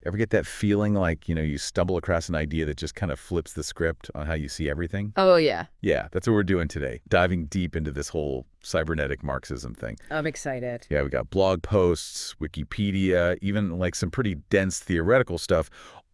Ever get that feeling like, you stumble across an idea that just kind of flips the script on how you see everything? Oh, yeah. Yeah, that's what we're doing today, diving deep into this whole cybernetic Marxism thing. I'm excited. Yeah, we got blog posts, Wikipedia, even like some pretty dense theoretical stuff,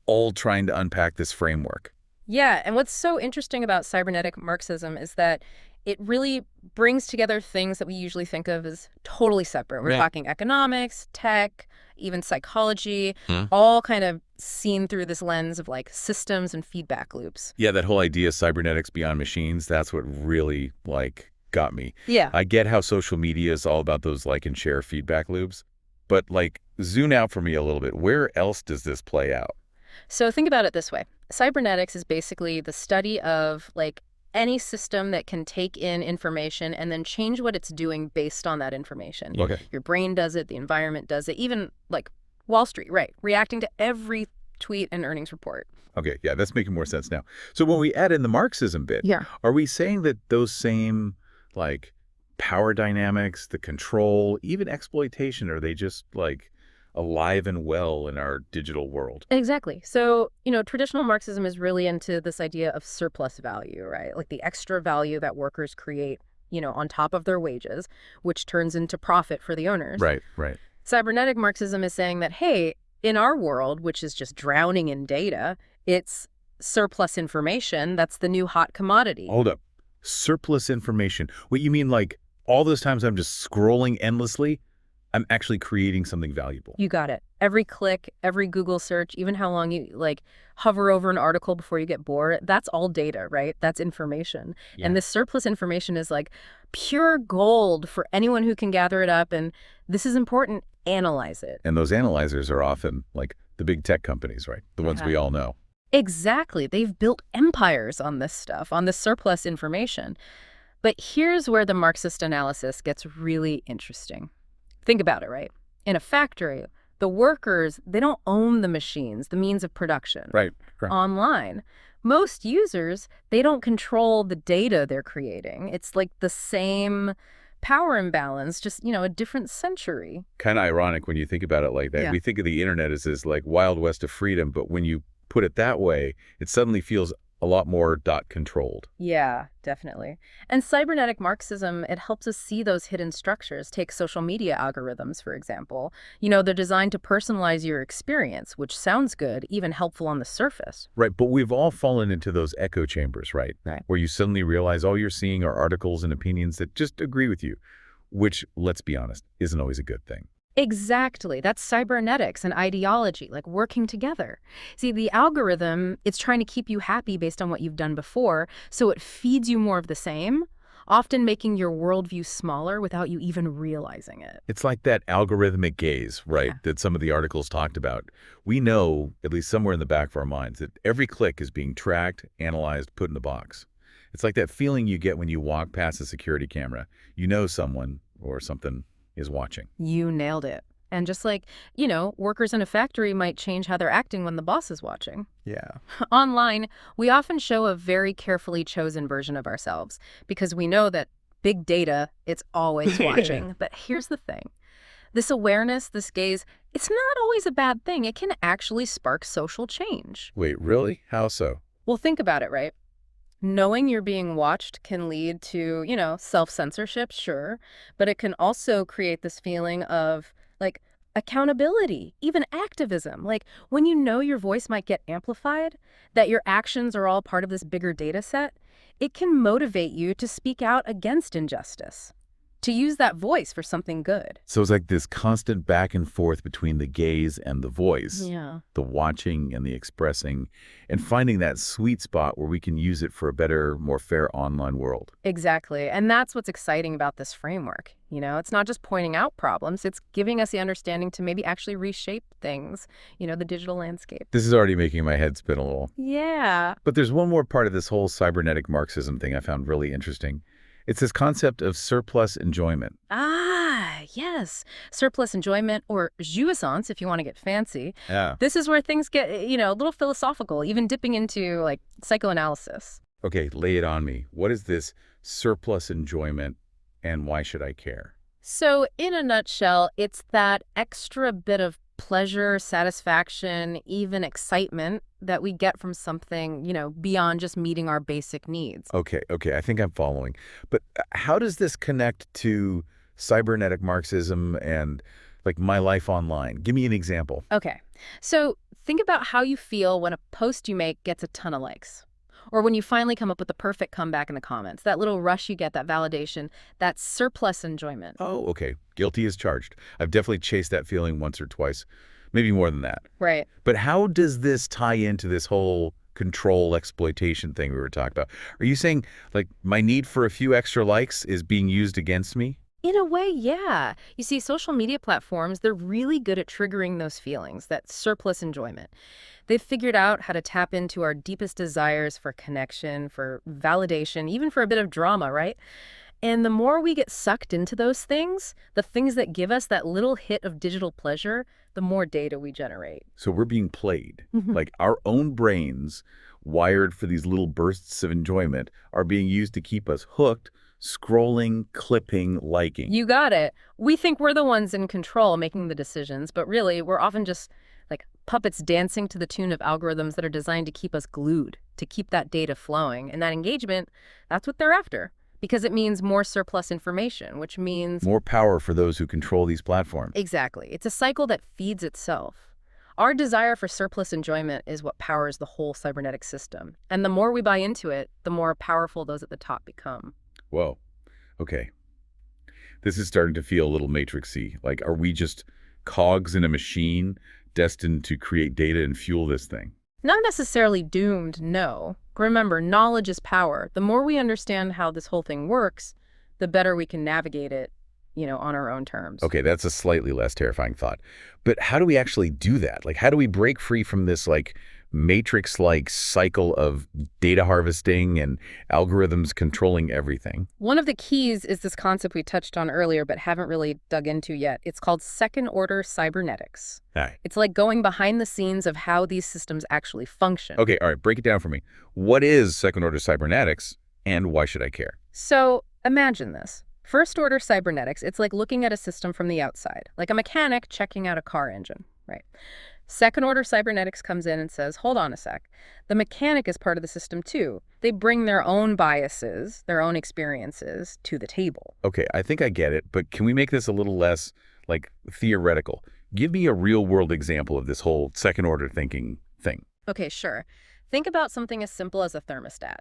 all trying to unpack this framework. Yeah, and what's so interesting about cybernetic Marxism is that it really brings together things that we usually think of as totally separate. We're Right. talking economics, tech, even psychology, Huh? all kind of seen through this lens of like systems and feedback loops. Yeah, that whole idea of cybernetics beyond machines, that's what really, got me. Yeah. I get how social media is all about those like and share feedback loops, but zoom out for me a little bit. Where else does this play out? So think about it this way. Cybernetics is basically the study of like any system that can take in information and then change what it's doing based on that information. Okay. Your brain does it, the environment does it, even like Wall Street, right? Reacting to every tweet and earnings report. Okay, yeah, that's making more sense now. So when we add in the Marxism bit, Yeah. are we saying that those same, power dynamics, the control, even exploitation, are they just, alive and well in our digital world? Exactly. So, traditional Marxism is really into this idea of surplus value, right? Like the extra value that workers create, on top of their wages, which turns into profit for the owners. Right, right. Cybernetic Marxism is saying that, hey, in our world, which is just drowning in data, it's surplus information that's the new hot commodity. Hold up. Surplus information. What you mean, all those times I'm just scrolling endlessly, I'm actually creating something valuable. You got it. Every click, every Google search, even how long you hover over an article before you get bored, that's all data, right? That's information. Yeah. And this surplus information is like pure gold for anyone who can gather it up. And this is important. Analyze it. And those analyzers are often, the big tech companies, right? The ones we all know. Exactly. They've built empires on this stuff, on this surplus information. But here's where the Marxist analysis gets really interesting. Think about it, right? In a factory, the workers, they don't own the machines, the means of production. Right. Correct. Online, most users, they don't control the data they're creating. It's like the same power imbalance, just, a different century. Kind of ironic when you think about it like that. Yeah. We think of the internet as this wild west of freedom, but when you put it that way, it suddenly feels a lot more controlled. Yeah, definitely. And cybernetic Marxism, it helps us see those hidden structures. Take social media algorithms, for example. They're designed to personalize your experience, which sounds good, even helpful on the surface. Right, but we've all fallen into those echo chambers, right? Right. Where you suddenly realize all you're seeing are articles and opinions that just agree with you, which, let's be honest, isn't always a good thing. Exactly. That's cybernetics and ideology, like working together. See, the algorithm, it's trying to keep you happy based on what you've done before, so it feeds you more of the same, often making your worldview smaller without you even realizing it. It's like that algorithmic gaze, right, Yeah. that some of the articles talked about. We know, at least somewhere in the back of our minds, that every click is being tracked, analyzed, put in a box. It's like that feeling you get when you walk past a security camera. You know someone or something is watching. You nailed it. And just like, workers in a factory might change how they're acting when the boss is watching. Yeah. Online, we often show a very carefully chosen version of ourselves because we know that big data, it's always watching. But here's the thing. This awareness, this gaze, it's not always a bad thing. It can actually spark social change. Wait, really? How so? Well, think about it, right? Knowing you're being watched can lead to, self-censorship, sure, but it can also create this feeling of, accountability, even activism. Like, when you know your voice might get amplified, that your actions are all part of this bigger data set, it can motivate you to speak out against injustice, to use that voice for something good. So it's like this constant back and forth between the gaze and the voice, Yeah. the watching and the expressing, and finding that sweet spot where we can use it for a better, more fair online world. Exactly. And that's what's exciting about this framework. It's not just pointing out problems, it's giving us the understanding to maybe actually reshape things, the digital landscape. This is already making my head spin a little. Yeah. But there's one more part of this whole cybernetic Marxism thing I found really interesting. It's this concept of surplus enjoyment. Ah, yes. Surplus enjoyment, or jouissance, if you want to get fancy. Yeah. This is where things get, a little philosophical, even dipping into, psychoanalysis. Okay, lay it on me. What is this surplus enjoyment, and why should I care? So, in a nutshell, it's that extra bit of pleasure, satisfaction, even excitement that we get from something, beyond just meeting our basic needs. Okay, okay, I think I'm following. But how does this connect to cybernetic Marxism and like my life online? Give me an example. Okay, so think about how you feel when a post you make gets a ton of likes. Or when you finally come up with the perfect comeback in the comments, that little rush you get, that validation, that surplus enjoyment. Oh, okay. Guilty as charged. I've definitely chased that feeling once or twice, maybe more than that. Right. But how does this tie into this whole control exploitation thing we were talking about? Are you saying, like, my need for a few extra likes is being used against me? In a way, yeah. You see, social media platforms, they're really good at triggering those feelings, that surplus enjoyment. They've figured out how to tap into our deepest desires for connection, for validation, even for a bit of drama, right? And the more we get sucked into those things, the things that give us that little hit of digital pleasure, the more data we generate. So we're being played. Mhm. Like, our own brains, wired for these little bursts of enjoyment, are being used to keep us hooked, scrolling, clipping, liking. You got it. We think we're the ones in control making the decisions, but really, we're often just like puppets dancing to the tune of algorithms that are designed to keep us glued, to keep that data flowing. And that engagement, that's what they're after, because it means more surplus information, which means More power for those who control these platforms. exactly. It's a cycle that feeds itself. Our desire for surplus enjoyment is what powers the whole cybernetic system. And the more we buy into it, the more powerful those at the top become. Whoa. Okay. This is starting to feel a little matrixy. Like, are we just cogs in a machine destined to create data and fuel this thing? Not necessarily doomed, no. Remember, knowledge is power. The more we understand how this whole thing works, the better we can navigate it, on our own terms. Okay, that's a slightly less terrifying thought. But how do we actually do that? Like, how do we break free from this, like, matrix-like cycle of data harvesting and algorithms controlling everything? One of the keys is this concept we touched on earlier but haven't really dug into yet. It's called second-order cybernetics. Aye. It's like going behind the scenes of how these systems actually function. Okay, all right, break it down for me. What is second-order cybernetics, and why should I care? So imagine this. First-order cybernetics, it's like looking at a system from the outside, like a mechanic checking out a car engine, right? Second-order cybernetics comes in and says, hold on a sec. The mechanic is part of the system too. They bring their own biases, their own experiences to the table. Okay, I think I get it, but can we make this a little less, like, theoretical? Give me a real-world example of this whole second-order thinking thing. Okay, sure. Think about something as simple as a thermostat.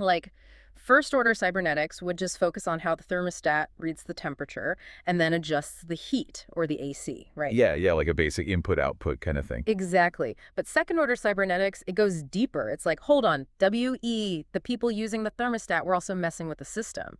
Like, first-order cybernetics would just focus on how the thermostat reads the temperature and then adjusts the heat, or the AC, right? Yeah, like a basic input-output kind of thing. Exactly. But second-order cybernetics, it goes deeper. It's like, hold on, WE, the people using the thermostat, we're also messing with the system.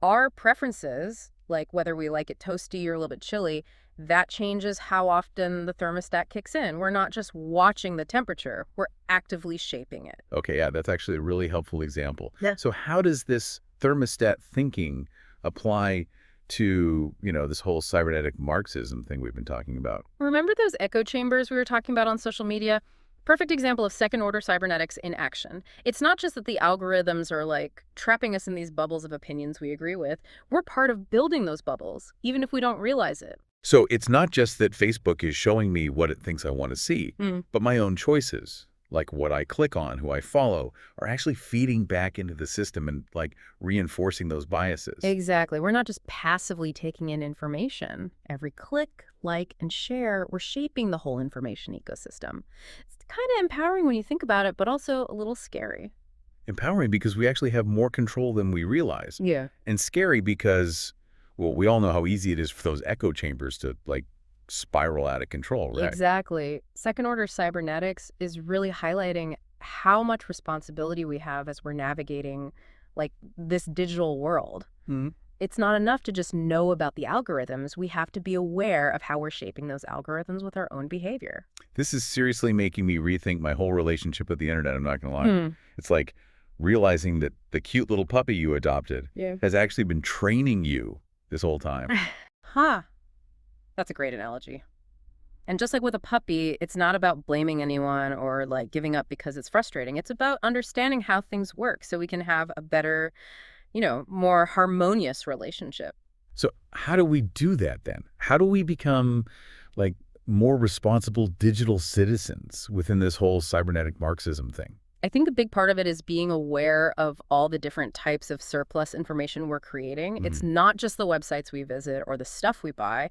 Our preferences, like whether we like it toasty or a little bit chilly, that changes how often the thermostat kicks in. We're not just watching the temperature, we're actively shaping it. Okay, yeah, that's actually a really helpful example. Yeah. So how does this thermostat thinking apply to, this whole cybernetic Marxism thing we've been talking about? Remember those echo chambers we were talking about on social media? Perfect example of second-order cybernetics in action. It's not just that the algorithms are like trapping us in these bubbles of opinions we agree with. We're part of building those bubbles, even if we don't realize it. So it's not just that Facebook is showing me what it thinks I want to see, but my own choices, like what I click on, who I follow, are actually feeding back into the system and, like, reinforcing those biases. Exactly. We're not just passively taking in information. Every click, like, and share, we're shaping the whole information ecosystem. It's kind of empowering when you think about it, but also a little scary. Empowering because we actually have more control than we realize. Yeah. And scary because, well, we all know how easy it is for those echo chambers to, like, spiral out of control, right? Exactly. Second-order cybernetics is really highlighting how much responsibility we have as we're navigating, like, this digital world. Mhm. It's not enough to just know about the algorithms. We have to be aware of how we're shaping those algorithms with our own behavior. This is seriously making me rethink my whole relationship with the internet, I'm not going to lie. Hmm. It's like realizing that the cute little puppy you adopted Yeah. has actually been training you this whole time. Huh. That's a great analogy. And just like with a puppy, it's not about blaming anyone or like giving up because it's frustrating. It's about understanding how things work so we can have a better, more harmonious relationship. So how do we do that then? How do we become, like, more responsible digital citizens within this whole cybernetic Marxism thing? I think a big part of it is being aware of all the different types of surplus information we're creating. It's Mhm. not just the websites we visit or the stuff we buy.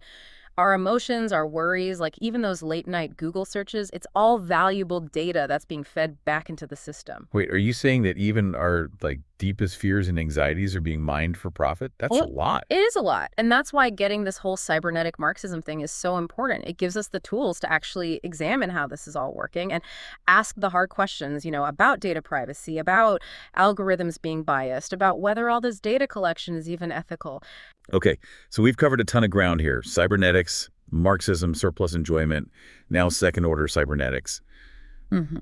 Our emotions, our worries, like even those late night Google searches, it's all valuable data that's being fed back into the system. Wait, are you saying that even our like deepest fears and anxieties are being mined for profit? That's a Well, lot. it is a lot. And that's why getting this whole cybernetic Marxism thing is so important. It gives us the tools to actually examine how this is all working and ask the hard questions, about data privacy, about algorithms being biased, about whether all this data collection is even ethical. Okay, so we've covered a ton of ground here. Cybernetics, Marxism, surplus enjoyment, now second order cybernetics. Mhm.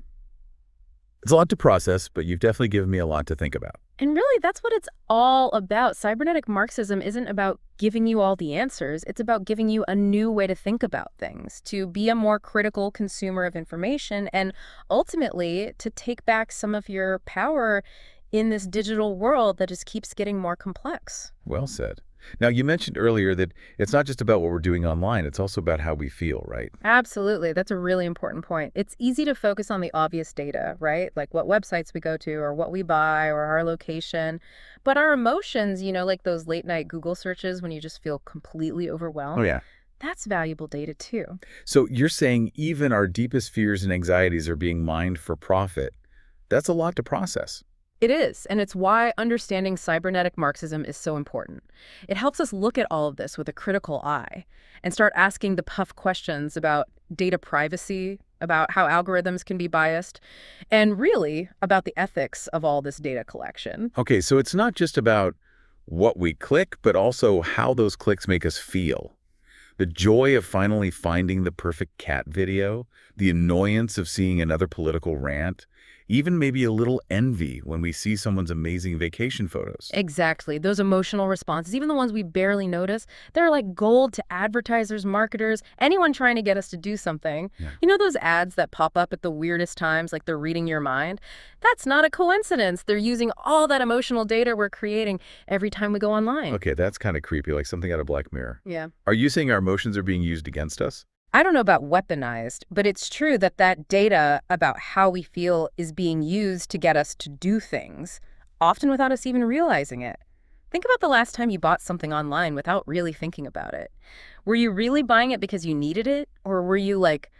It's a lot to process, but you've definitely given me a lot to think about. And really, that's what it's all about. Cybernetic Marxism isn't about giving you all the answers. It's about giving you a new way to think about things, to be a more critical consumer of information, and ultimately to take back some of your power in this digital world that just keeps getting more complex. Well said. Now, you mentioned earlier that it's not just about what we're doing online, it's also about how we feel, right? Absolutely. That's a really important point. It's easy to focus on the obvious data, right? Like what websites we go to or what we buy or our location. But our emotions, like those late night Google searches when you just feel completely Oh, overwhelmed, yeah. that's valuable data too. So you're saying even our deepest fears and anxieties are being mined for profit. That's a lot to process. It is, and it's why understanding cybernetic Marxism is so important. It helps us look at all of this with a critical eye and start asking the tough questions about data privacy, about how algorithms can be biased, and really about the ethics of all this data collection. Okay, so it's not just about what we click, but also how those clicks make us feel. The joy of finally finding the perfect cat video, the annoyance of seeing another political rant, even maybe a little envy when we see someone's amazing vacation photos. Exactly. Those emotional responses, even the ones we barely notice, they're like gold to advertisers, marketers, anyone trying to get us to do something. Yeah. You know those ads that pop up at the weirdest times, like they're reading your mind? That's not a coincidence. They're using all that emotional data we're creating every time we go online. Okay, that's kind of creepy, like something out of Black Mirror. Yeah. Are you saying our emotions are being used against us? I don't know about weaponized, but it's true that that data about how we feel is being used to get us to do things, often without us even realizing it. Think about the last time you bought something online without really thinking about it. Were you really buying it because you needed it? Or were you like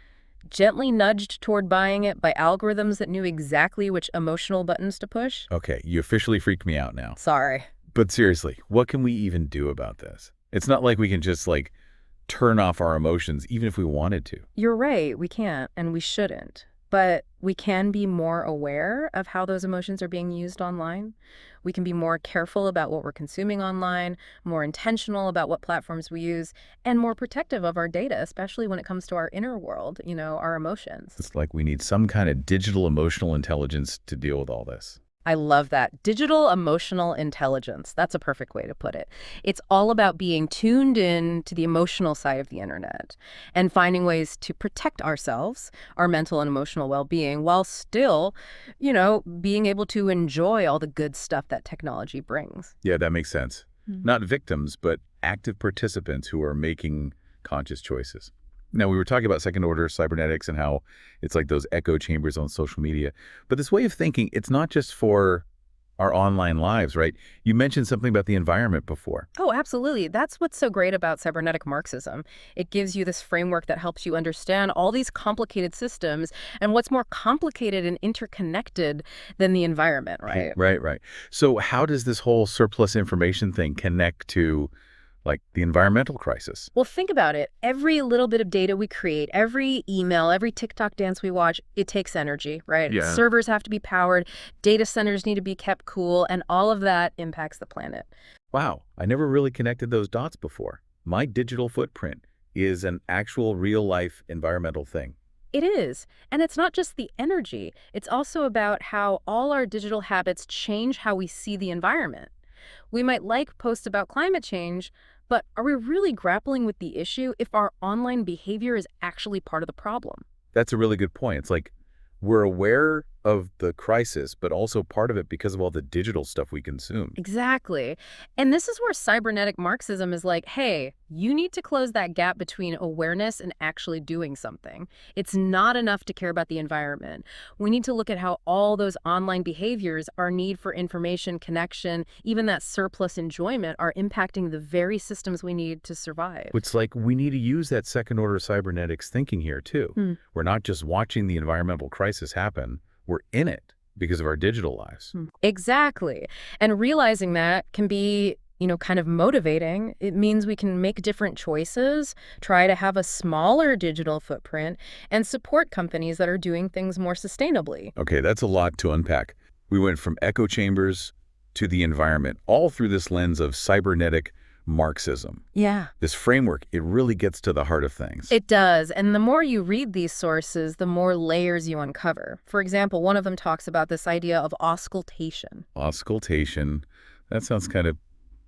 gently nudged toward buying it by algorithms that knew exactly which emotional buttons to push? Okay, you officially freaked me out now. Sorry. But seriously, what can we even do about this? It's not like we can just like turn off our emotions even if we wanted to. You're right, we can't and we shouldn't. But we can be more aware of how those emotions are being used online. We can be more careful about what we're consuming online, more intentional about what platforms we use, and more protective of our data, especially when it comes to our inner world, our emotions. It's like we need some kind of digital emotional intelligence to deal with all this. I love that. Digital emotional intelligence. That's a perfect way to put it. It's all about being tuned in to the emotional side of the internet and finding ways to protect ourselves, our mental and emotional well-being, while still, being able to enjoy all the good stuff that technology brings. Yeah, that makes sense. Mhm. Not victims, but active participants who are making conscious choices. Now, we were talking about second order cybernetics and how it's like those echo chambers on social media. But this way of thinking, it's not just for our online lives, right? You mentioned something about the environment before. Oh, absolutely. That's what's so great about cybernetic Marxism. It gives you this framework that helps you understand all these complicated systems and what's more complicated and interconnected than the environment, right? Right. So how does this whole surplus information thing connect to like the environmental crisis? Well, think about it. Every little bit of data we create, every email, every TikTok dance we watch, it takes energy, right? Yeah. Servers have to be powered, data centers need to be kept cool, and all of that impacts the planet. Wow, I never really connected those dots before. My digital footprint is an actual real-life environmental thing. It is. And it's not just the energy. It's also about how all our digital habits change how we see the environment. We might like posts about climate change, but are we really grappling with the issue if our online behavior is actually part of the problem? That's a really good point. It's like we're aware of the crisis, but also part of it because of all the digital stuff we consume. Exactly. And this is where cybernetic Marxism is like, hey, you need to close that gap between awareness and actually doing something. It's not enough to care about the environment. We need to look at how all those online behaviors, our need for information, connection, even that surplus enjoyment are impacting the very systems we need to survive. It's like we need to use that second order cybernetics thinking here too. We're not just watching the environmental crisis happen, we're in it because of our digital lives. Exactly. And realizing that can be, kind of motivating. It means we can make different choices, try to have a smaller digital footprint, and support companies that are doing things more sustainably. Okay, that's a lot to unpack. We went from echo chambers to the environment, all through this lens of cybernetic Marxism. Yeah. This framework, it really gets to the heart of things. It does. And the more you read these sources, the more layers you uncover. For example, one of them talks about this idea of auscultation. Auscultation, that sounds kind of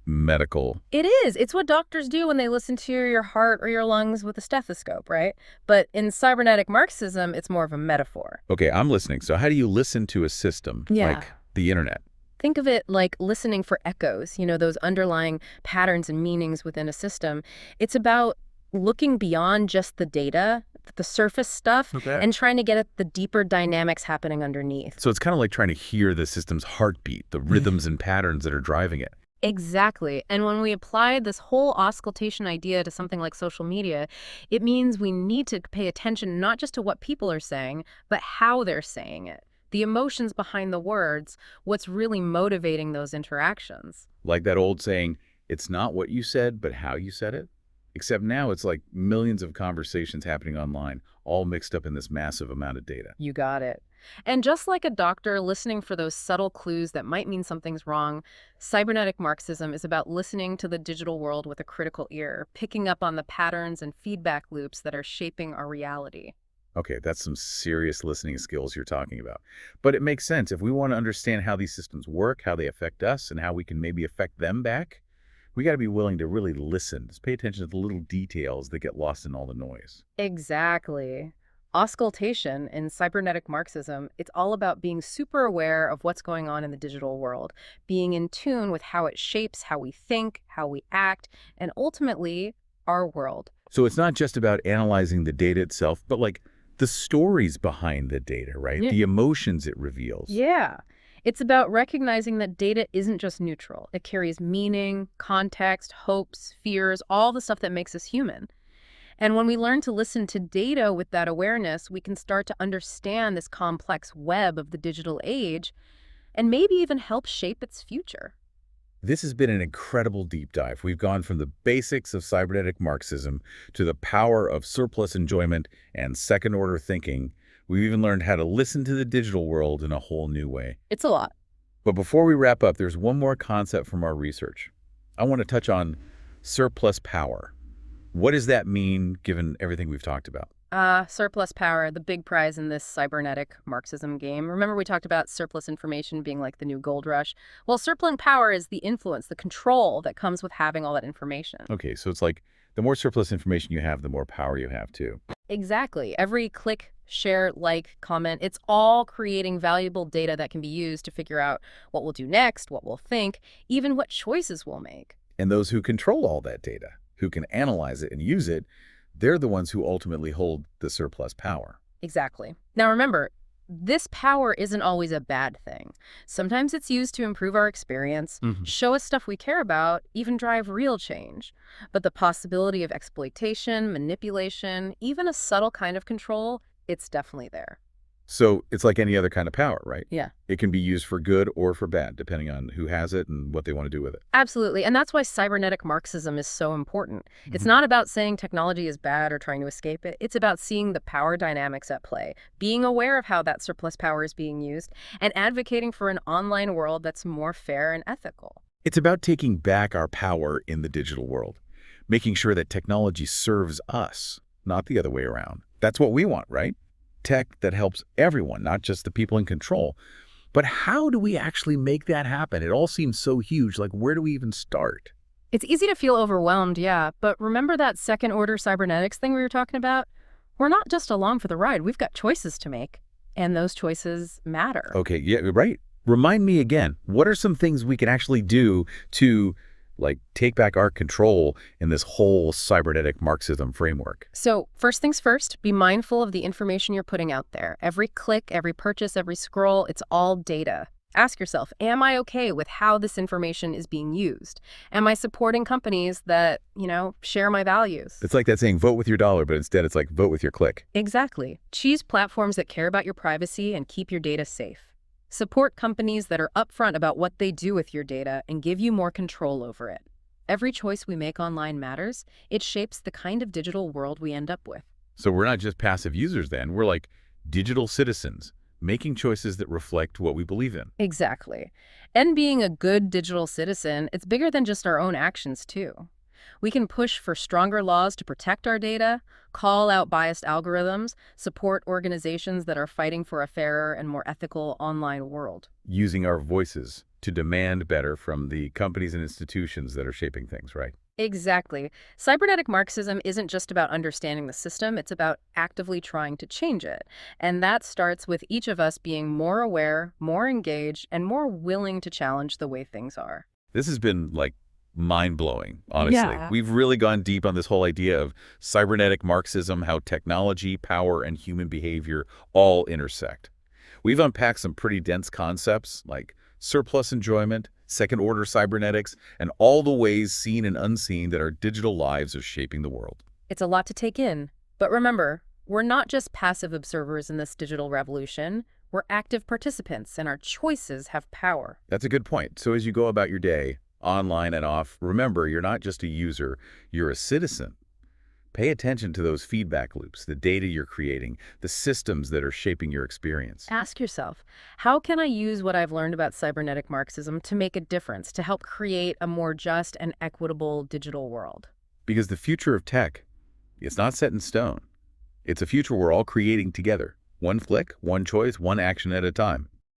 medical. It is. It's what doctors do when they listen to your heart or your lungs with a stethoscope, right? But in cybernetic Marxism, it's more of a metaphor. Okay, I'm listening. So how do you listen to a system like the internet? Think of it like listening for echoes, those underlying patterns and meanings within a system. It's about looking beyond just the data, the surface stuff, and trying to get at the deeper dynamics happening underneath. So it's kind of like trying to hear the system's heartbeat, the rhythms and patterns that are driving it. Exactly. And when we apply this whole auscultation idea to something like social media, it means we need to pay attention not just to what people are saying, but how they're saying it. The emotions behind the words, what's really motivating those interactions. Like that old saying, it's not what you said, but how you said it. Except now it's like millions of conversations happening online, all mixed up in this massive amount of data. You got it. And just like a doctor listening for those subtle clues that might mean something's wrong, cybernetic Marxism is about listening to the digital world with a critical ear, picking up on the patterns and feedback loops that are shaping our reality. Okay, that's some serious listening skills you're talking about. But it makes sense. If we want to understand how these systems work, how they affect us, and how we can maybe affect them back, we got to be willing to really listen. Just pay attention to the little details that get lost in all the noise. Exactly. Auscultation in cybernetic Marxism, it's all about being super aware of what's going on in the digital world, being in tune with how it shapes how we think, how we act, and ultimately, our world. So it's not just about analyzing the data itself, but like the stories behind the data, right? Yeah. The emotions it reveals. Yeah. It's about recognizing that data isn't just neutral. It carries meaning, context, hopes, fears, all the stuff that makes us human. And when we learn to listen to data with that awareness, we can start to understand this complex web of the digital age and maybe even help shape its future. This has been an incredible deep dive. We've gone from the basics of cybernetic Marxism to the power of surplus enjoyment and second-order thinking. We've even learned how to listen to the digital world in a whole new way. It's a lot. But before we wrap up, there's one more concept from our research. I want to touch on surplus power. What does that mean, given everything we've talked about? Surplus power, the big prize in this cybernetic Marxism game. Remember we talked about surplus information being like the new gold rush? Well, surplus power is the influence, the control that comes with having all that information. Okay, so it's like the more surplus information you have, the more power you have too. Exactly. Every click, share, like, comment, it's all creating valuable data that can be used to figure out what we'll do next, what we'll think, even what choices we'll make. And those who control all that data, who can analyze it and use it, they're the ones who ultimately hold the surplus power. Exactly. Now remember, this power isn't always a bad thing. Sometimes it's used to improve our experience, show us stuff we care about, even drive real change. But the possibility of exploitation, manipulation, even a subtle kind of control, it's definitely there. So it's like any other kind of power, right? Yeah. It can be used for good or for bad, depending on who has it and what they want to do with it. Absolutely. And that's why cybernetic Marxism is so important. It's not about saying technology is bad or trying to escape it. It's about seeing the power dynamics at play, being aware of how that surplus power is being used, and advocating for an online world that's more fair and ethical. It's about taking back our power in the digital world, making sure that technology serves us, not the other way around. That's what we want, right? Tech that helps everyone, not just the people in control. But how do we actually make that happen? It all seems so huge. Like, where do we even start? It's easy to feel overwhelmed, yeah, but remember that second-order cybernetics thing we were talking about? We're not just along for the ride. We've got choices to make. And those choices matter. Okay, yeah, right. Remind me again, what are some things we can actually do to, like, take back our control in this whole cybernetic Marxism framework? So first things first, be mindful of the information you're putting out there. Every click, every purchase, every scroll, it's all data. Ask yourself, am I okay with how this information is being used? Am I supporting companies that, share my values? It's like that saying, vote with your dollar, but instead it's like, vote with your click. Exactly. Choose platforms that care about your privacy and keep your data safe. Support companies that are upfront about what they do with your data and give you more control over it. Every choice we make online matters. It shapes the kind of digital world we end up with. So we're not just passive users then, we're like digital citizens, making choices that reflect what we believe in. Exactly. And being a good digital citizen, it's bigger than just our own actions, too. We can push for stronger laws to protect our data, call out biased algorithms, support organizations that are fighting for a fairer and more ethical online world. Using our voices to demand better from the companies and institutions that are shaping things, right? Exactly. Cybernetic Marxism isn't just about understanding the system, it's about actively trying to change it. And that starts with each of us being more aware, more engaged, and more willing to challenge the way things are. This has been like mind-blowing, honestly. Yeah. We've really gone deep on this whole idea of cybernetic Marxism, how technology, power, and human behavior all intersect. We've unpacked some pretty dense concepts like surplus enjoyment, second-order cybernetics, and all the ways seen and unseen that our digital lives are shaping the world. It's a lot to take in. But remember, we're not just passive observers in this digital revolution. We're active participants, and our choices have power. That's a good point. So as you go about your day, online and off, remember, you're not just a user, you're a citizen. Pay attention to those feedback loops, the data you're creating, the systems that are shaping your experience. Ask yourself, how can I use what I've learned about cybernetic Marxism to make a difference, to help create a more just and equitable digital world? Because the future of tech, it's not set in stone. It's a future we're all creating together. One click, one choice, one action at a time.